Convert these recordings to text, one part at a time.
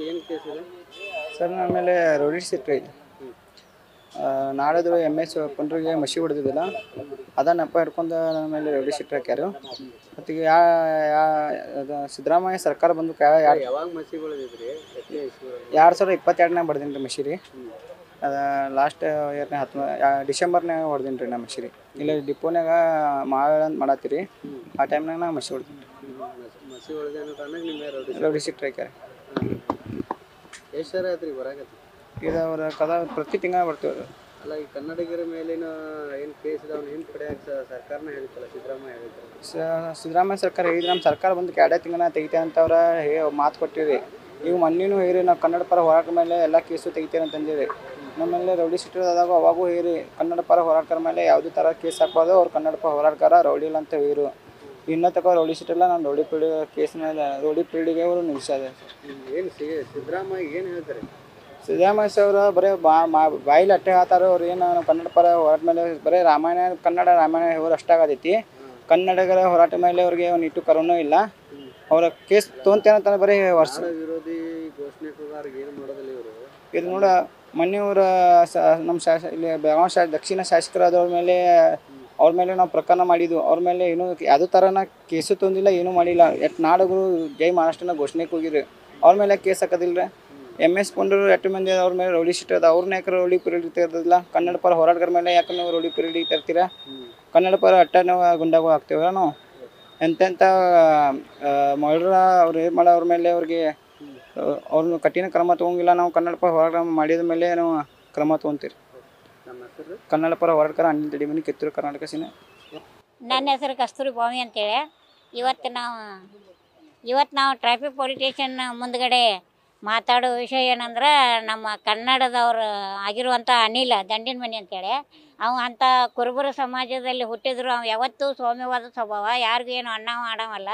ಏನು ಕೇಸ್ ಇದೆ ಸರ್? ನನ್ನ ಮೇಲೆ ರೌಡಿ ಶೀಟ್ ಐತಿ. ನಾಳೆದು MS ಪುಂಡ್ರಿಗೆ ಮಸಿ ಹೊಡೆದಿದ್ದಿಲ್ಲ, ಅದನ್ನ ನೆಪ ಹಿಡ್ಕೊಂಡು ನನ್ನ ಮೇಲೆ ರೌಡಿ ಶೀಟ್ ಹಾಕ್ಯಾರು. ಮತ್ತು ಸಿದ್ದರಾಮಯ್ಯ ಸರ್ಕಾರ ಬಂದು ಯಾವಾಗ ಮಸಿ ಹೊಡೆದಿದ್ರಿ? 2022 ಬಡ್ದೀನಿ ರೀ ಮಸಿ ರೀ. ಲಾಸ್ಟ್ ಇಯರ್ನೇ ಡಿಸೆಂಬರ್ನಾಗ ಹೊಡೆದೀನಿ ರೀ ನಾ ಮಸಿ ರೀ. ಇಲ್ಲ ಡಿಪೋನಾಗ ಅಂತ ಮಾಡತ್ತೀರಿ, ಆ ಟೈಮ್ನಾಗ ನಾ ಮಸಿ ಹೊಡೆದೀನಿ. ಮಸಿ ಹೊಡೆದ ರೌಡಿ ಶೀಟ್ ಹಾಕ್ಯಾರ. ಎಷ್ಟು ಸರ ಆಯ್ತು ಬರಾಕತ್ತಿ? ಇದು ಅವ್ರ ಕದ ಪ್ರತಿ ತಿಂಗಳ ಬರ್ತೀವಿ. ಅಲ್ಲ, ಈ ಕನ್ನಡಿಗರ ಮೇಲಿನ ಏನು ಕೇಸ್ ಇದಾವೆ ಏನು ಪಡೆಯಕ್ಕೆ ಸರ್ಕಾರನ ಹೇಳಿತ್ತಲ್ಲ, ಸಿದ್ದರಾಮಯ್ಯ ಹೇಳಿದ್ರು. ಸಿದ್ದರಾಮಯ್ಯ ಸರ್ಕಾರ ಹೇಳಿದ್ರೆ ನಮ್ಮ ಸರ್ಕಾರ ಬಂದು 2 ತಿಂಗಳ ತೆಗಿತೆ ಅಂತವ್ರ ಮಾತು ಕೊಟ್ಟಿರಿ. ಈಗ ಮೊನ್ನೆನೂ ಹೇರಿ ನಾವು ಕನ್ನಡ ಪರ ಹೋರಾಟ ಮೇಲೆ ಎಲ್ಲ ಕೇಸು ತೆಗಿತೇನೆ ಅಂತಂದಿರಿ. ನಮ್ಮಲ್ಲಿ ರೌಡಿ ಶೀಟ್ ಆದಾಗ ಅವಾಗೂ ಹೇರಿ ಕನ್ನಡ ಪರ ಹೋರಾಟಗಾರ ಮೇಲೆ ಯಾವುದೇ ಥರ ಕೇಸ್ ಹಾಕ್ಬಾರ್ದು, ಅವ್ರು ಕನ್ನಡ ಪರ ಹೋರಾಟಗಾರ ರೌಡಿ ಇಲ್ಲ ಅಂತ ಹೇಳಿರು. ಇನ್ನೂ ತಗೋ ರೌಡಿ ಶೀಟ್ ಇಲ್ಲ, ನಾನು ರೌಡಿ ಪೀಳಿ ಕೇಸ್ ಮೇಲೆ ರೌಡಿ ಪೀಳಿಗೆ ಅವರು ನಿಲ್ಲಿಸೋದೆ. ಏನು ಸಿದ್ದರಾಮಯ್ಯ ಏನು ಹೇಳ್ತಾರೆ? ಸಿದ್ದರಾಮಯ್ಯ ಅವರು ಬರೀ ಬಾಯಿಲಿ ಅಟ್ಟೆ ಹಾತಾರ. ಅವ್ರು ಏನು ಕನ್ನಡ ಪರ ಹೋರಾಟ ಮೇಲೆ ಬರೀ ಕನ್ನಡ ರಾಮಾಯಣ ಹೋರಾಟ ಅಷ್ಟೇ ಆಗತೈತಿ. ಕನ್ನಡಿಗರ ಹೋರಾಟ ಮೇಲೆ ಅವ್ರಿಗೆ ಒಂದು ಇಟ್ಟು ಕರೋನೂ ಇಲ್ಲ. ಅವರ ಕೇಸ್ ತೊಗೊಂತೇನಂತ ಬರೀ ವರ್ಷ ವಿರೋಧಿ ಘೋಷಣೆ ಏನು ಮಾಡೋದಿಲ್ಲ ಇವರು. ಇದು ನೋಡ ಮೊನ್ನೆ ಇವರು ನಮ್ಮ ಇಲ್ಲಿ ಬೆಳಗಾವಿ ದಕ್ಷಿಣ ಶಾಸಕರಾದವ್ರ ಮೇಲೆ ಅವ್ರ ಮೇಲೆ ನಾವು ಪ್ರಕರಣ ಮಾಡಿದ್ವು. ಅವ್ರ ಮೇಲೆ ಏನೂ ಯಾವುದೇ ಥರನ ಕೇಸು ತೊಂದಿಲ್ಲ, ಏನೂ ಮಾಡಿಲ್ಲ. ನಾಡುಗಳು ಜೈ ಮಹಾರಾಷ್ಟ್ರನ ಘೋಷಣೆಗೆ ಹೋಗಿರಿ, ಅವ್ರ ಮೇಲೆ ಕೇಸ್ ಹಾಕೋದಿಲ್ಲ ರೀ. MS ಪುಂಡರು 8 ಮಂದಿ ಅವ್ರ ಮೇಲೆ ರೌಡಿ ಶೀಟ್ ಅದ, ಅವ್ರನ್ನ ಯಾಕೆ ರೌಡಿ ಪೀರಿಯಡ್ ಇರ್ತಿರೋದಿಲ್ಲ? ಕನ್ನಡ ಪರ ಹೋರಾಟಗಾರ ಮೇಲೆ ಯಾಕೆ ನೀವು ರೌಡಿ ಪೀರಿಯಡ್ ತರ್ತೀರಾ? ಕನ್ನಡ ಪರ ನಾವು ಗುಂಡಾಗೂ ಹಾಕ್ತೇವೆ ನಾವು. ಎಂತೆಂಥ ಮರ್ಡರ್ ಅವ್ರು ಏನು ಮಾಡೋ ಅವ್ರ ಮೇಲೆ ಅವ್ರಿಗೆ ಅವ್ರನ್ನ ಕಠಿಣ ಕ್ರಮ ತೊಗೊಂಗಿಲ್ಲ. ನಾವು ಕನ್ನಡ ಪರ ಹೋರಾಟ ಮಾಡಿದ ಮೇಲೆ ನಾವು ಕ್ರಮ ತೊಗೊತೀರಿ. ಕನ್ನಡ ಪರ ಹೋರಾಟಗಾರ ಅನಿಲ್ ತಡಿಮನಿ, ಕಿತ್ತೂರು ಕರ್ನಾಟಕ ಸೀನೆ. ನನ್ನ ಹೆಸರು ಕಸ್ತೂರಿ ಬಾವಿ ಅಂತೇಳಿ. ಇವತ್ತು ನಾವು ಟ್ರಾಫಿಕ್ ಪೊಲೀಸ್ ಸ್ಟೇಷನ್ ಮುಂದ್ಗಡೆ ಮಾತಾಡೋ ವಿಷಯ ಏನಂದ್ರೆ, ನಮ್ಮ ಕನ್ನಡದವ್ರು ಆಗಿರುವಂಥ ಅನಿಲ ದಂಡಿನ ಮನೆ ಅಂತೇಳಿ, ಅವ ಅಂಥ ಕುರುಬರ ಸಮಾಜದಲ್ಲಿ ಹುಟ್ಟಿದ್ರು. ಅವ ಯಾವತ್ತೂ ಸೌಮ್ಯವಾದ ಸ್ವಭಾವ, ಯಾರಿಗೂ ಏನು ಅನ್ನ ಮಾಡವಲ್ಲ.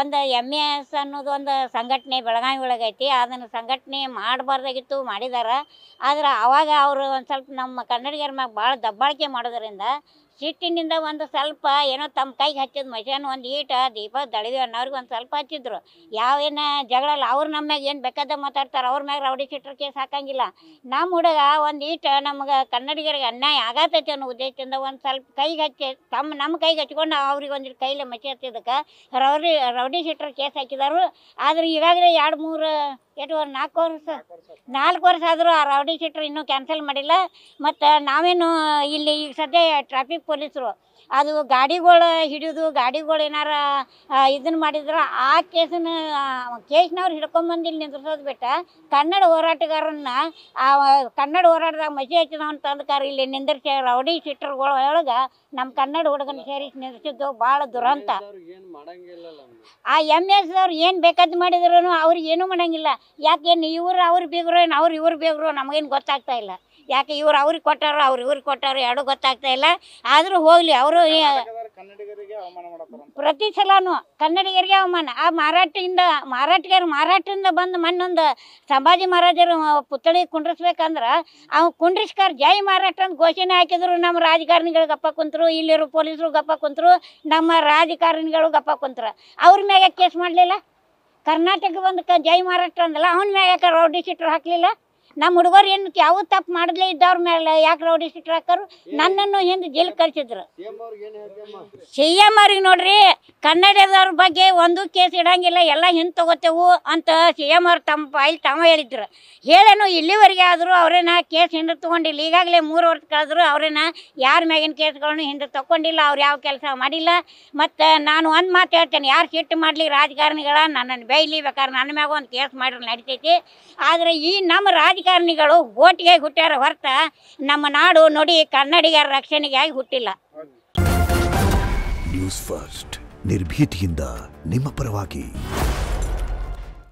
ಒಂದು MS ಅನ್ನೋದು ಒಂದು ಸಂಘಟನೆ ಬೆಳಗಾವಿ ಒಳಗೈತಿ. ಅದನ್ನು ಸಂಘಟನೆ ಮಾಡಬಾರ್ದಾಗಿತ್ತು, ಮಾಡಿದಾರೆ. ಆದ್ರೆ ಅವಾಗ ಅವರು ಒಂದು ಸ್ವಲ್ಪ ನಮ್ಮ ಕನ್ನಡಿಗರ ಮ್ಯಾಗ ಭಾಳ ದಬ್ಬಾಳಿಕೆ ಮಾಡೋದ್ರಿಂದ ಸಿಟ್ಟಿನಿಂದ ಒಂದು ಸ್ವಲ್ಪ ಏನೋ ತಮ್ಮ ಕೈಗೆ ಹಚ್ಚಿದ ಮಷಾನ್ ಒಂದು ಈಟ ದೀಪ ದಳಿವಿ ಅನ್ನೋರಿಗೆ ಒಂದು ಸ್ವಲ್ಪ ಹಚ್ಚಿದ್ರು. ಯಾವೇನು ಜಗಳಲ್ಲ, ಅವ್ರು ನಮ್ಮ ಮ್ಯಾಗ ಏನು ಬೇಕಾದ ಮಾತಾಡ್ತಾರೆ, ಅವ್ರ ಮ್ಯಾಗ ರೌಡಿ ಶೀಟರ್ ಕೇಸ್ ಹಾಕಂಗಿಲ್ಲ. ನಮ್ಮ ಹುಡುಗ ಒಂದು ಈಟ ನಮ್ಗೆ ಕನ್ನಡಿಗರಿಗೆ ಅನ್ಯಾಯ ಆಗತೈತೆ ಅನ್ನೋ ಉದ್ದೇಶದಿಂದ ಒಂದು ಸ್ವಲ್ಪ ಕೈಗೆ ಹಚ್ಚಿ ನಮ್ಮ ಕೈಗೆ ಹಚ್ಕೊಂಡು ಅವ್ರಿಗೆ ಒಂದಿಟ್ಟು ಕೈಲೇ ಮಚ್ಚಿ ಹತ್ತಿದ್ದಕ್ಕೆ ರೌಡಿ ಶೀಟರ್ ಕೇಸ್ ಹಾಕಿದಾರು. ಆದರೆ ಈಗಾಗಲೇ 4 ವರ್ಷ ಆದರೂ ಆ ರೌಡಿ ಶೀಟರ್ ಇನ್ನೂ ಕ್ಯಾನ್ಸಲ್ ಮಾಡಿಲ್ಲ. ಮತ್ತು ನಾವೇನು ಇಲ್ಲಿ ಈಗ ಸದ್ಯ ಟ್ರಾಫಿಕ್ ಪೊಲೀಸರು ಅದು ಗಾಡಿಗಳು ಹಿಡಿದು ಗಾಡಿಗಳು ಏನಾರ ಇದನ್ನು ಮಾಡಿದ್ರೆ ಆ ಕೇಸ್ನವ್ರು ಹಿಡ್ಕೊಂಬಂದು ಇಲ್ಲಿ ನಿಂದ್ರಿಸೋದು ಬಿಟ್ಟ ಕನ್ನಡ ಹೋರಾಟಗಾರನ್ನ ಕನ್ನಡ ಹೋರಾಟದಾಗ ಮಸಿ ಹಚ್ಚಿದವನ್ ತಂದಕಾರ ಇಲ್ಲಿ ನಿಂದಿರ್ಸಿ ರೌಡಿ ಶೀಟರ್ಗಳ ಒಳಗೆ ನಮ್ಮ ಕನ್ನಡ ಹುಡುಗನ ಸೇರಿಸಿ ನಿಂದಿಸಿದ್ದು ಭಾಳ ದುರಂತ. ಆ MS ಅವ್ರು ಏನು ಬೇಕಾದ್ದು ಮಾಡಿದ್ರು ಅವ್ರಿಗೆ ಏನೂ ಮಾಡಂಗಿಲ್ಲ. ಯಾಕೇನು ಇವ್ರು ಅವ್ರು ಬೀಗರು, ಏನು ಇವ್ರು ಬೀಗರು ನಮಗೇನು ಗೊತ್ತಾಗ್ತಾ ಇಲ್ಲ. ಯಾಕೆ ಇವ್ರು ಅವ್ರಿಗೆ ಕೊಟ್ಟಾರೋ ಇವ್ರಿಗೆ ಕೊಟ್ಟಾರೋ ಎರಡೂ ಗೊತ್ತಾಗ್ತಾ ಇಲ್ಲ. ಆದರೂ ಹೋಗಲಿ, ಅವರು ಪ್ರತಿ ಸಲನೂ ಕನ್ನಡಿಗರಿಗೆ ಅವಮಾನ. ಆ ಮಾರಾಟದಿಂದ ಬಂದು ಮೊನ್ನೊಂದು ಸಂಭಾಜಿ ಮಹಾರಾಜರು ಪುತ್ಥಳಿ ಕುಂಡ್ರಿಸ್ಬೇಕಂದ್ರೆ ಕುಂಡ್ರಿಸ್ಕಾರ ಜೈ ಮಾರಾಟ ಅಂತ ಘೋಷಣೆ ಹಾಕಿದ್ರು. ನಮ್ಮ ರಾಜಕಾರಣಿಗಳು ಗಪ್ಪ ಕುಂತರು, ಇಲ್ಲಿರೋ ಪೊಲೀಸರು ಗಪ್ಪ ಕುಂತರು, ನಮ್ಮ ರಾಜಕಾರಣಿಗಳು ಗಪ್ಪ ಕುಂತರು. ಅವ್ರ ಮ್ಯಾಗ ಕೇಸ್ ಮಾಡಲಿಲ್ಲ. ಕರ್ನಾಟಕ ಬಂದು ಜೈ ಮಾರಾಟ ಅಂದಲ್ಲ, ಅವನ ಮ್ಯಾಗ ಯಾಕೆ ರೌಡಿ ಶೀಟರ್ ಹಾಕಲಿಲ್ಲ? ನಮ್ಮ ಹುಡುಗರು ಏನು ಯಾವ ತಪ್ಪು ಮಾಡಲೇ ಇದ್ದವ್ರ ಮೇಲೆ ಯಾಕೆ ರೌಡಿ ಶೀಟರ್ ಹಾಕರು? ನನ್ನನ್ನು ಹಿಂದೆ ಜೈಲಿಗೆ ಕಳಿಸಿದ್ರು. CM ಅವ್ರಿಗೆ ನೋಡ್ರಿ, ಕನ್ನಡದವ್ರ ಬಗ್ಗೆ ಒಂದು ಕೇಸ್ ಇಡಂಗಿಲ್ಲ, ಎಲ್ಲ ಹಿಂದೆ ತಗೋತೇವು ಅಂತ CM ಅವ್ರು ತಮ್ಮ ಫೈಲ್ ಹೇಳಿದ್ರು. ಹೇಳೇನು ಇಲ್ಲಿವರೆಗೆ ಆದರೂ ಅವ್ರೇನ ಕೇಸ್ ಹಿಂದೆ ತೊಗೊಂಡಿಲ್ಲ. ಈಗಾಗಲೇ 3 ವರ್ಷ ಕಳೆದ್ರು ಅವ್ರೇನ ಯಾರ ಮ್ಯಾಗಿನ ಕೇಸ್ಗಳನ್ನು ಹಿಂದೆ ತಗೊಂಡಿಲ್ಲ. ಅವ್ರು ಯಾವ ಕೆಲಸ ಮಾಡಿಲ್ಲ. ಮತ್ತು ನಾನು ಒಂದು ಮಾತು ಹೇಳ್ತೇನೆ, ಯಾರು ಸಿಟ್ಟು ಮಾಡಲಿ ರಾಜಕಾರಣಿಗಳ ನನ್ನನ್ನು ಬೈಲಿ, ಬೇಕಾದ್ರೆ ನನ್ನ ಮ್ಯಾಗ ಒಂದು ಕೇಸ್ ಮಾಡಿದ್ರೆ ನಡಿತೈತಿ. ಆದರೆ ಈ ನಮ್ಮ ರಾಜಕಾರಣಿಗಳು ಓಟಿಗೆ ಹುಟ್ಟ್ಯಾರ ಹೊರತ ನಮ್ಮ ನಾಡು ನೋಡಿ ಕನ್ನಡಿಗರ ರಕ್ಷಣೆಗಾಗಿ ಹುಟ್ಟಿಲ್ಲ. ನ್ಯೂಸ್ ಫಸ್ಟ್ ನಿರ್ಭೀತಿಯಿಂದ ನಿಮ್ಮ ಪರವಾಗಿ.